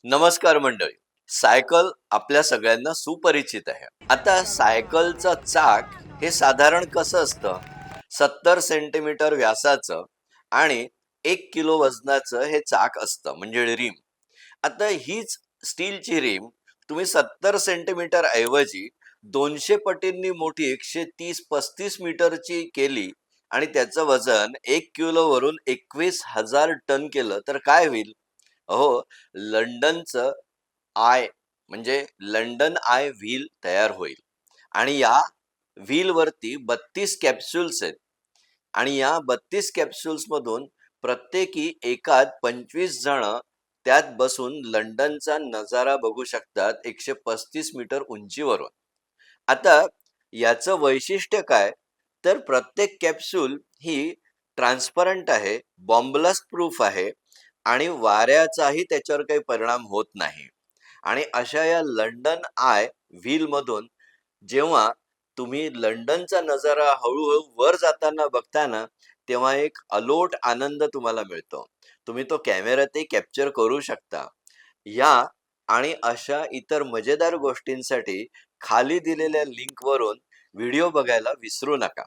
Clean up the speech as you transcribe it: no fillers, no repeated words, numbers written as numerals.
नमस्कार मंडळी. सायकल आपल्या सगळ्यांना सुपरिचित आहे. आता सायकलचं चाक हे साधारण कसं असतं? 70 सेंटीमीटर व्यासाचं आणि 1 किलो वजनाचं हे चाक असतं, म्हणजे रिम. आता हीच स्टीलची रिम तुम्ही 70 सेंटीमीटर ऐवजी 200 पटींनी मोठी 130-35 मीटरची केली आणि त्याचं वजन 1 किलो वरून 21,000 टन केलं तर काय होईल? अहो, लंडनचं आय म्हणजे लंडन आय व्हील तयार होईल. आणि या व्हीलवरती 32 कॅप्सूल्स आहेत. आणि या 32 मधून प्रत्येकी एकात 25 जण त्यात बसून लंडनचा नजारा बघू शकतात 135 मीटर उंचीवरून. आता याचं वैशिष्ट्य काय? तर प्रत्येक कॅप्सूल ही ट्रान्सपरंट आहे, बॉम्बलास्ट प्रूफ आहे आणि वाऱ्याचाही त्याच्यावर काही परिणाम होत नाही. आणि अशा या लंडन आय व्हील मधून जेव्हा तुम्ही लंडनचा नजारा हळूहळू वर जाताना बघता ना, तेव्हा एक अलोट आनंद तुम्हाला मिळतो. तुम्ही तो कॅमेऱ्यातही कॅप्चर करू शकता. या आणि अशा इतर मजेदार गोष्टींसाठी खाली दिलेल्या लिंकवरून व्हिडिओ बघायला विसरू नका.